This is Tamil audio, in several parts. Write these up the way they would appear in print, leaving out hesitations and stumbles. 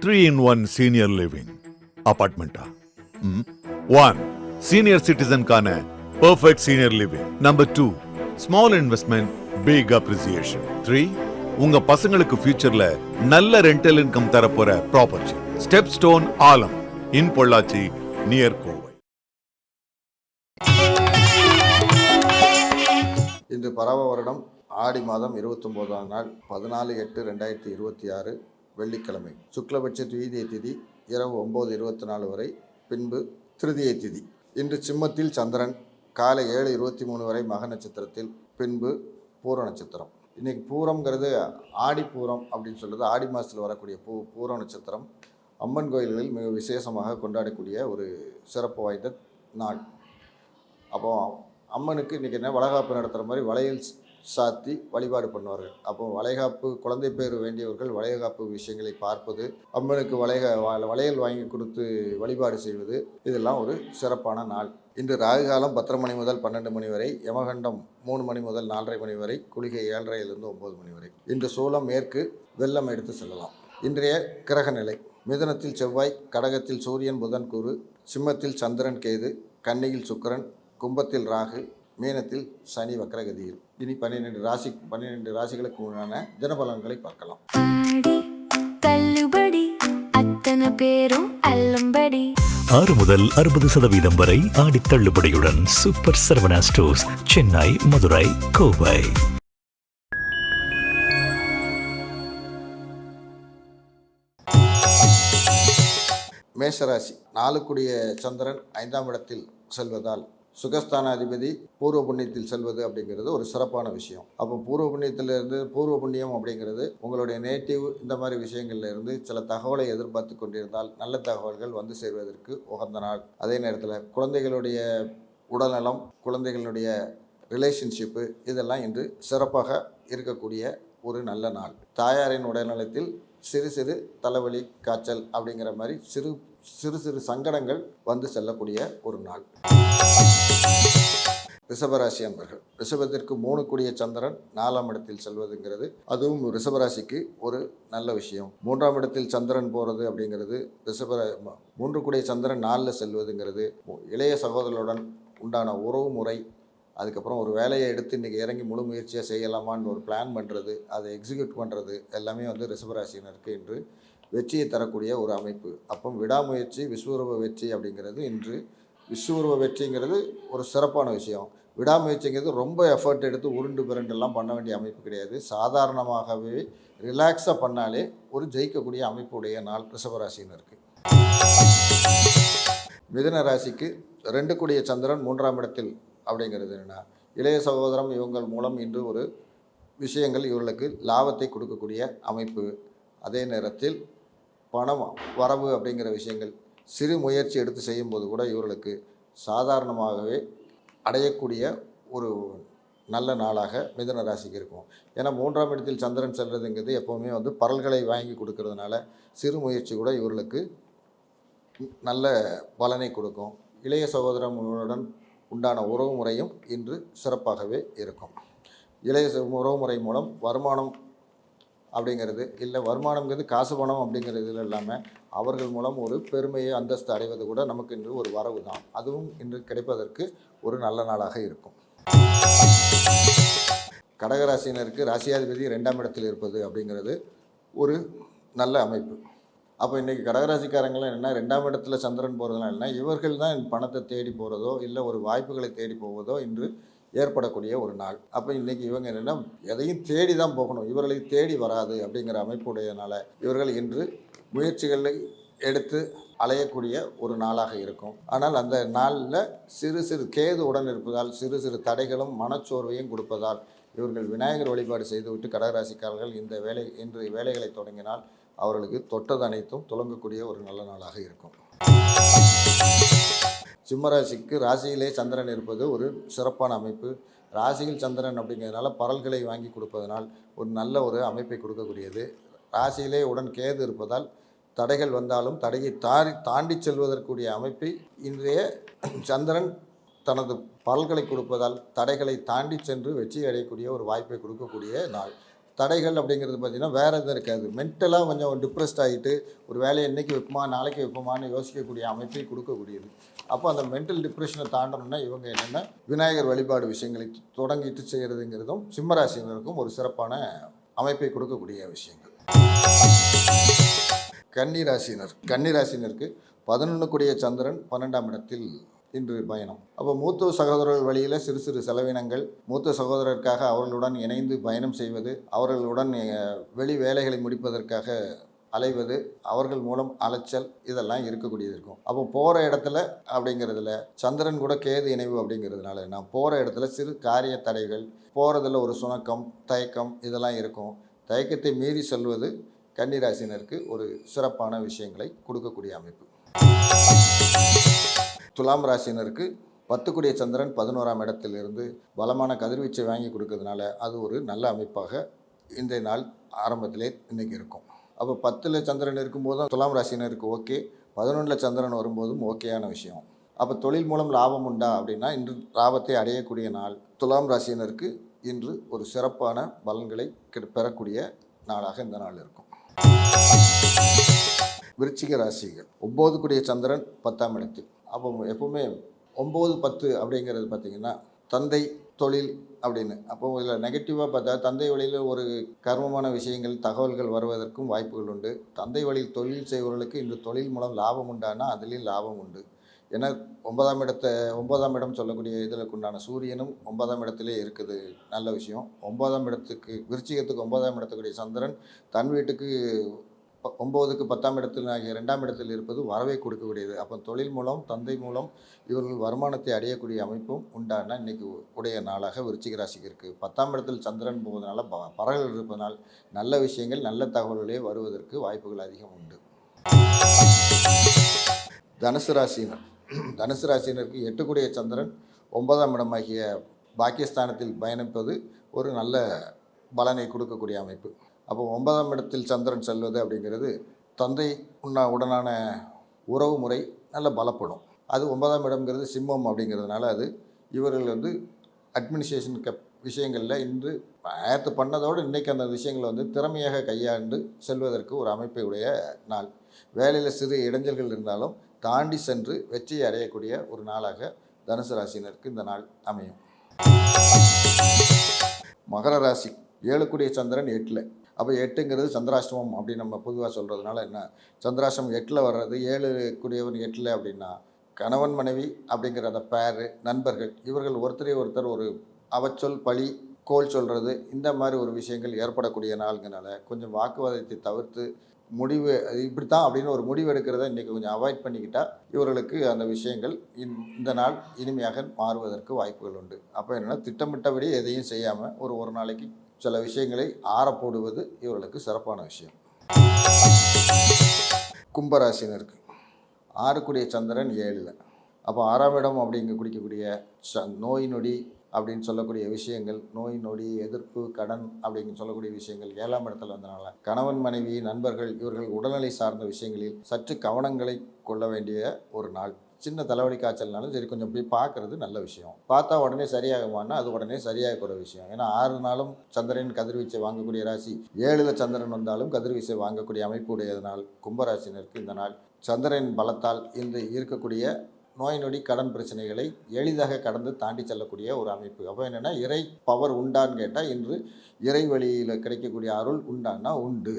3-in-1 senior living apartment. 1. Senior citizen கான perfect senior living. Number 2. Small investment, big appreciation. 3. உங்க பசங்களுக்கு ஃபியூச்சர்ல நல்ல ரெண்டல் இன்கம் தரப்போற ப்ராப்பர்ட்டி. ஸ்டெப் ஸ்டோன் ஆலம் இன் பொள்ளாச்சி நியர் கோவை. இன்று பரவ வருடம் ஆடி மாதம் 29ஆம் நாள் 14/8/2026 வெள்ளிக்கிழமை. சுக்லபட்ச துவிதியை திதி இரவு 9:24 வரை, பின்பு திருதியை திதி. இன்று சிம்மத்தில் சந்திரன் காலை 7:23 வரை மக நட்சத்திரத்தில், பின்பு பூர நட்சத்திரம். இன்றைக்கி பூரம்ங்கிறது ஆடிப்பூரம் அப்படின்னு சொல்கிறது. ஆடி மாதத்தில் வரக்கூடிய பூர நட்சத்திரம் அம்மன் கோயில்களில் மிக விசேஷமாக கொண்டாடக்கூடிய ஒரு சிறப்பு வாய்ந்த நாள். அப்போ அம்மனுக்கு இன்றைக்கி என்ன வளைகாப்பு நடத்துகிற மாதிரி வளையல் சாத்தி வழிபாடு பண்ணுவார்கள். அப்போ வளைகாப்பு குழந்தை பேர் வேண்டியவர்கள் வளைகாப்பு விஷயங்களை பார்ப்பது, அம்மனுக்கு வளையல் வாங்கி கொடுத்து வழிபாடு செய்வது, இதெல்லாம் ஒரு சிறப்பான நாள். இன்று ராகு காலம் 10 மணி முதல் 12 மணி வரை, யமகண்டம் 3 மணி முதல் 4:30 மணி வரை, குளிகை 7:30 9 மணி வரை. இன்று சூலம் மேற்கு, வெள்ளம் எடுத்து செல்லலாம். இன்றைய கிரக நிலை: மிதுனத்தில் செவ்வாய், கடகத்தில் சூரியன் புதன் குரு, சிம்மத்தில் சந்திரன் கேது, கன்னியில் சுக்கிரன், கும்பத்தில் ராகு, மீனத்தில் சனி வக்ரகதியில். இனி 12 ராசிகளுக்கு உண்டான தினபலன்களை பார்க்கலாம். பேரும் அல்லம்படி 6 முதல் 60% வரை ஆடி தள்ளுபடியுடன் சூப்பர் சரவணா ஸ்டோர்ஸ், சென்னை, மதுரை, கோவை. மேஷராசி. 4 சந்திரன் 5ஆம் இடத்தில் செல்வதால் சுகஸ்தானாதிபதி பூர்வ புண்ணியத்தில் செல்வது அப்படிங்கிறது ஒரு சிறப்பான விஷயம். அப்போ பூர்வ புண்ணியம் அப்படிங்கிறது உங்களுடைய நேட்டிவ் இந்த மாதிரி விஷயங்கள்ல இருந்து சில தகவலை எதிர்பார்த்து கொண்டிருந்தால் நல்ல தகவல்கள் வந்து சேர்வதற்கு உகந்த நாள். அதே நேரத்தில் குழந்தைகளுடைய உடல்நலம், குழந்தைகளுடைய ரிலேஷன்ஷிப்பு, இதெல்லாம் இன்று சிறப்பாக இருக்கக்கூடிய ஒரு நல்ல நாள். தாயாரின் உடல்நலத்தில் சிறு சிறு தலைவலி, காய்ச்சல் அப்படிங்கிற மாதிரி சிறு சங்கடங்கள் வந்து செல்லக்கூடிய ஒரு நாள். ரிஷபராசி அன்பர்கள். ரிஷபத்திற்கு 3 சந்திரன் 4ஆம் இடத்தில் செல்வதுங்கிறது அதுவும் ரிஷபராசிக்கு ஒரு நல்ல விஷயம். 3ஆம் இடத்தில் சந்திரன் போகிறது அப்படிங்கிறது 3 சந்திரன் 4 செல்வதுங்கிறது இளைய சகோதரருடன் உண்டான உறவு முறை, அதுக்கப்புறம் ஒரு வேலையை எடுத்து இன்றைக்கி இறங்கி முழு முயற்சியாக செய்யலாமான்னு ஒரு பிளான் பண்ணுறது, அதை எக்ஸிக்யூட் பண்ணுறது எல்லாமே வந்து ரிஷபராசினருக்கு இன்று வெற்றியை தரக்கூடிய ஒரு அமைப்பு. அப்போ விடாமுயற்சி, விஸ்வரூப வெற்றி அப்படிங்கிறது இன்று விஸ்வரூப வெற்றிங்கிறது ஒரு சிறப்பான விஷயம். விடாமுயற்சிங்கிறது ரொம்ப எஃபர்ட் எடுத்து உருண்டு பிறண்டெல்லாம் பண்ண வேண்டிய அமைப்பு கிடையாது. சாதாரணமாகவே ரிலாக்ஸாக பண்ணாலே ஒரு ஜெயிக்கக்கூடிய அமைப்புடைய நாள் ரிஷபராசினருக்கு. மிதுன ராசிக்கு 2 சந்திரன் 3ஆம் இடத்தில் அப்படிங்கிறது என்னென்னா, இளைய சகோதரம் இவங்கள் மூலம் இன்று ஒரு விஷயங்கள் இவர்களுக்கு லாபத்தை கொடுக்கக்கூடிய அமைப்பு. அதே நேரத்தில் பணம் வரவு அப்படிங்கிற விஷயங்கள் சிறு முயற்சி எடுத்து செய்யும்போது கூட இவர்களுக்கு சாதாரணமாகவே அடையக்கூடிய ஒரு நல்ல நாளாக மிதுன ராசிக்கு இருக்கும். ஏன்னா 3ஆம் இடத்தில் சந்திரன் செல்வதுங்கிறது எப்போவுமே வந்து பரல்களை வாங்கி கொடுக்கறதுனால சிறு முயற்சி கூட இவர்களுக்கு நல்ல பலனை கொடுக்கும். இளைய சகோதரனுடன் உண்டான உறவு முறையும் இன்று சிறப்பாகவே இருக்கும். இளைய உறவு முறை மூலம் வருமானம் அப்படிங்கிறது இல்லை, வருமானங்கிறது காசு பணம் அப்படிங்கிறது இல்லாமல் அவர்கள் மூலம் ஒரு பெருமையை அந்தஸ்து அடைவது கூட நமக்கு இன்று ஒரு வரவு தான். அதுவும் இன்று கிடைப்பதற்கு ஒரு நல்ல நாளாக இருக்கும். கடகராசினருக்கு ராசியாதிபதி 2ஆம் இடத்தில் இருப்பது அப்படிங்கிறது ஒரு நல்ல அமைப்பு. அப்போ இன்றைக்கி கடகராசிக்காரங்களாம் என்னென்னா, 2ஆம் இடத்துல சந்திரன் போகிறதுலாம் இல்லைன்னா இவர்கள் தான் பணத்தை தேடி போகிறதோ இல்லை ஒரு வாய்ப்புகளை தேடி போவதோ இன்று ஏற்படக்கூடிய ஒரு நாள். அப்போ இன்றைக்கி இவங்க என்னென்னா எதையும் தேடி தான் போகணும், இவர்களை தேடி வராது அப்படிங்கிற அமைப்புடையனால இவர்கள் இன்று முயற்சிகளை எடுத்து அலையக்கூடிய ஒரு நாளாக இருக்கும். ஆனால் அந்த நாளில் சிறு கேது உடன் இருப்பதால் சிறு தடைகளும் மனச்சோர்வையும் கொடுப்பதால் இவர்கள் விநாயகர் வழிபாடு செய்துவிட்டு கடகராசிக்காரர்கள் இன்று வேலைகளை தொடங்கினால் அவர்களுக்கு தொட்டது அனைத்தும் துலங்கக்கூடிய ஒரு நல்ல நாளாக இருக்கும். சிம்மராசிக்கு ராசியிலே சந்திரன் இருப்பது ஒரு சிறப்பான அமைப்பு. ராசியில் சந்திரன் அப்படிங்கிறதுனால பரல்களை வாங்கி கொடுப்பதனால் ஒரு நல்ல ஒரு அமைப்பை கொடுக்கக்கூடியது. ராசியிலே உடன் கேது இருப்பதால் தடைகள் வந்தாலும் தடையை தாண்டி செல்வதற்குரிய அமைப்பை இன்றைய சந்திரன் தனது பரல்களை கொடுப்பதால் தடைகளை தாண்டி சென்று வெற்றி அடையக்கூடிய ஒரு வாய்ப்பை கொடுக்கக்கூடிய நாள். தடைகள் அப்படிங்கிறது பார்த்திங்கன்னா வேறு எதுவும் இருக்காது. மென்டலாக கொஞ்சம் டிப்ரெஸ்ட் ஆகிட்டு ஒரு வேலையை இன்றைக்கி வைப்போமா நாளைக்கு வைப்போமான்னு யோசிக்கக்கூடிய அமைப்பை கொடுக்கக்கூடியது. அப்போ அந்த மென்டல் டிப்ரெஷனை தாண்டணும்னா இவங்க என்னென்னா விநாயகர் வழிபாடு விஷயங்களை தொடங்கிட்டு செய்கிறதுங்கிறதும் சிம்மராசினருக்கும் ஒரு சிறப்பான அமைப்பை கொடுக்கக்கூடிய விஷயங்கள். கன்னிராசினருக்கு 11 கூடிய சந்திரன் 12ஆம் இடத்தில் இன்று பயணம். அப்போ மூத்த சகோதரர்கள் வழியில் சிறு சிறு செலவினங்கள், மூத்த சகோதரருக்காக அவர்களுடன் இணைந்து பயணம் செய்வது, அவர்களுடன் வெளி வேலைகளை முடிப்பதற்காக அலைவது, அவர்கள் மூலம் அலைச்சல், இதெல்லாம் இருக்கக்கூடியது இருக்கும். அப்போ போகிற இடத்துல அப்படிங்கிறதுல சந்திரன் கூட கேது இணைவு அப்படிங்கிறதுனால நான் போகிற இடத்துல சிறு காரிய தடைகள், போகிறதுல ஒரு சுணக்கம், தயக்கம் இதெல்லாம் இருக்கும். தயக்கத்தை மீறி செல்வது கன்னிராசினருக்கு ஒரு சிறப்பான விஷயங்களை கொடுக்கக்கூடிய அமைப்பு. துலாம் ராசினருக்கு 10 கூடிய சந்திரன் 11ஆம் இடத்திலிருந்து பலமான கதிர்வீச்சை வாங்கி கொடுக்கறதுனால அது ஒரு நல்ல அமைப்பாக இன்றைய நாள் ஆரம்பத்திலே இன்றைக்கி இருக்கும். அப்போ 10ல் சந்திரன் இருக்கும்போதும் துலாம் ராசினருக்கு ஓகே, 11ல் சந்திரன் வரும்போதும் ஓகேயான விஷயம். அப்போ தொழில் மூலம் லாபம் உண்டா அப்படின்னா இன்று லாபத்தை அடையக்கூடிய நாள். துலாம் ராசினருக்கு இன்று ஒரு சிறப்பான பலன்களை பெறக்கூடிய நாளாக இந்த நாள் இருக்கும். விருச்சிக ராசிகள் 9 கூடிய சந்திரன் 10ஆம் இடத்தில். அப்போ எப்போவுமே 9, 10 அப்படிங்கிறது பார்த்திங்கன்னா தந்தை தொழில் அப்படின்னு. அப்போ இதில் நெகட்டிவாக பார்த்தா தந்தை வழியில் ஒரு கர்மமான விஷயங்கள் தகவல்கள் வருவதற்கும் வாய்ப்புகள் உண்டு. தந்தை வழியில் தொழில் செய்வர்களுக்கு இன்று தொழில் மூலம் லாபம் உண்டானா அதுலேயும் லாபம் உண்டு. ஏன்னா 9ஆம் இடம் சொல்லக்கூடிய இதில் உண்டான சூரியனும் 9ஆம் இடத்திலே இருக்குது, நல்ல விஷயம். 9ஆம் இடத்துக்கு விருச்சிகத்துக்கு 9ஆம் இடத்துக்குரிய சந்திரன் தன் வீட்டுக்கு 9க்கு 10ஆம் இடத்தில் ஆகிய 2ஆம் இடத்தில் இருப்பது வரவை கொடுக்கக்கூடியது. அப்போ தொழில் மூலம் தந்தை மூலம் இவர்கள் வருமானத்தை அடையக்கூடிய அமைப்பும் உண்டான இன்றைக்கி உடைய நாளாக விருச்சிக ராசிக்கு இருக்குது. 10ஆம் இடத்தில் சந்திரன் போவதனால பறவைகள் இருப்பதனால் நல்ல விஷயங்கள் நல்ல தகவல்களே வருவதற்கு வாய்ப்புகள் அதிகம் உண்டு. தனுசு ராசினருக்கு 8 கூடிய சந்திரன் 9ஆம் இடமாகிய பாக்கியஸ்தானத்தில் பயணிப்பது ஒரு நல்ல பலனை கொடுக்கக்கூடிய அமைப்பு. அப்போ 9ஆம் இடத்தில் சந்திரன் செல்வது அப்படிங்கிறது தந்தை உடனான உறவு முறை நல்ல பலப்படும். அது 9ஆம் இடம்ங்கிறது சிம்மம் அப்படிங்கிறதுனால அது இவர்கள் அட்மினிஸ்ட்ரேஷன் விஷயங்களில் இன்று ஆயத்து பண்ணதோடு இன்றைக்கி அந்த விஷயங்களை திறமையாக கையாண்டு செல்வதற்கு ஒரு அமைப்பை உடைய நாள். வேலையில் சிறு இடைஞ்சல்கள் இருந்தாலும் தாண்டி சென்று வெற்றியை அடையக்கூடிய ஒரு நாளாக தனுசு ராசினருக்கு இந்த நாள் அமையும். மகர ராசி 7 கூடிய சந்திரன் 8ல். அப்போ 8ங்கிறது சந்திராஷ்டமம் அப்படின்னு நம்ம பொதுவாக சொல்கிறதுனால என்ன, சந்திராஷ்டமம் 8ல் வர்றது, 7 கூடியவன் 8ல் அப்படின்னா கணவன் மனைவி அப்படிங்கிற அந்த பேரு நண்பர்கள் இவர்கள் ஒருத்தரை ஒருத்தர் ஒரு அவச்சொல் பழி கோல் சொல்கிறது இந்த மாதிரி ஒரு விஷயங்கள் ஏற்படக்கூடிய நாளுங்கனால கொஞ்சம் வாக்குவாதத்தை தவிர்த்து முடிவு இப்படி தான் அப்படின்னு ஒரு முடிவு எடுக்கிறத இன்றைக்கி கொஞ்சம் அவாய்ட் பண்ணிக்கிட்டால் இவர்களுக்கு அந்த விஷயங்கள் இந்த நாள் இனிமையாக மாறுவதற்கு வாய்ப்புகள் உண்டு. அப்போ என்னென்னா திட்டமிட்டபடி எதையும் செய்யாமல் ஒரு நாளைக்கு சில விஷயங்களை ஆறப்போடுவது இவர்களுக்கு சிறப்பான விஷயம். கும்பராசினருக்கு 6 கூடிய சந்திரன் 7ல். அப்போ 6ஆம் இடம் அப்படிங்க குடிக்கக்கூடிய நோய் நொடி அப்படின்னு சொல்லக்கூடிய விஷயங்கள், நோய் நொடி எதிர்ப்பு கடன் அப்படின்னு சொல்லக்கூடிய விஷயங்கள் 7ஆம் இடத்துல வந்தனால கணவன் மனைவி நண்பர்கள் இவர்கள் உடல்நிலை சார்ந்த விஷயங்களில் சற்று கவனங்களை கொள்ள வேண்டிய ஒரு நாள். சின்ன தலைவலி காய்ச்சல்னாலும் சரி கொஞ்சம் போய் பார்க்குறது நல்ல விஷயம். பார்த்தா உடனே சரியாகுமானா அது உடனே சரியாகக்கூடிய விஷயம். ஏன்னா 6 நாளும் சந்திரன் கதிர்வீச்சை வாங்கக்கூடிய ராசி, 7ல் சந்திரன் வந்தாலும் கதிர்வீச்சை வாங்கக்கூடிய அமைப்பு உடையதனால் கும்பராசினருக்கு இந்த நாள் சந்திரன் பலத்தால் இந்த இருக்கக்கூடிய நோய் நொடி கடன் பிரச்சனைகளை எளிதாக கடந்து தாண்டி செல்லக்கூடிய ஒரு அமைப்பு. அப்போ என்னென்னா இறை பவர் உண்டான்னு கேட்டால் இன்று இறை வழியில் கிடைக்கக்கூடிய அருள் உண்டான்னா உண்டு.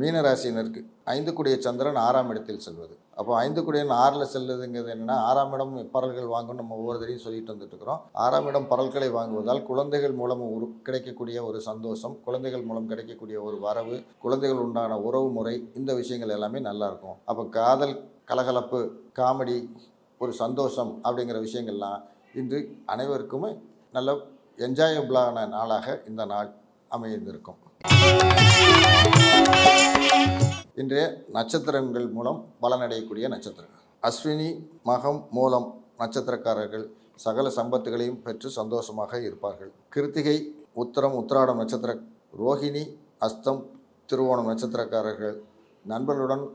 மீனராசினருக்கு 5 கூடிய சந்திரன் 6ஆம் இடத்தில் செல்வது. அப்போ 5 கூடியன் 6ல் செல்வதுங்கிறது என்னென்னா 6ஆம் இடம் பரல்கள் வாங்கணும் நம்ம ஒவ்வொரு தடையும் சொல்லிட்டு வந்துட்டு இருக்கிறோம். 6ஆம் இடம் பரல்களை வாங்குவதால் குழந்தைகள் மூலம் கிடைக்கக்கூடிய ஒரு சந்தோஷம், குழந்தைகள் மூலம் கிடைக்கக்கூடிய ஒரு வரவு, குழந்தைகள் உண்டான உறவு முறை இந்த விஷயங்கள் எல்லாமே நல்லாயிருக்கும். அப்போ காதல் கலகலப்பு காமெடி ஒரு சந்தோஷம் அப்படிங்கிற விஷயங்கள்லாம் இன்று அனைவருக்குமே நல்ல என்ஜாயபிளான நாளாக இந்த நாள் அமைந்திருக்கும். இன்றைய நட்சத்திரங்கள் மூலம் பலனடையக்கூடிய நட்சத்திரங்கள் அஸ்வினி மகம் மூலம் நட்சத்திரக்காரர்கள் சகல சம்பத்துகளையும் பெற்று சந்தோஷமாக இருப்பார்கள். கிருத்திகை உத்திரம் உத்திராடம் நட்சத்திர ரோஹிணி அஸ்தம் திருவோணம் நட்சத்திரக்காரர்கள் நண்பர்களுடன்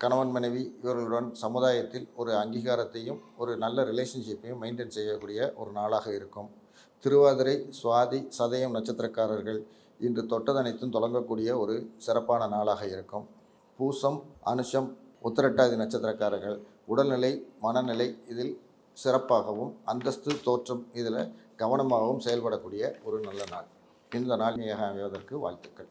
கணவன் மனைவி இவர்களுடன் சமுதாயத்தில் ஒரு அங்கீகாரத்தையும் ஒரு நல்ல ரிலேஷன்ஷிப்பையும் மெயின்டைன் செய்யக்கூடிய ஒரு நாளாக இருக்கும். திருவாதிரை, சுவாதி, சதயம் நட்சத்திரக்காரர்கள் இன்று தொட்டதனைத்தும் தொடங்கக்கூடிய ஒரு சிறப்பான நாளாக இருக்கும். பூசம், அனுஷம், உத்திரட்டாதி நட்சத்திரக்காரர்கள் உடல்நிலை, மனநிலை இதில் சிறப்பாகவும், அந்தஸ்து, தோற்றம் இதில் கவனமாகவும் செயல்படக்கூடிய ஒரு நல்ல நாள். இந்த நாள் அமைவதற்கு வாழ்த்துக்கள்.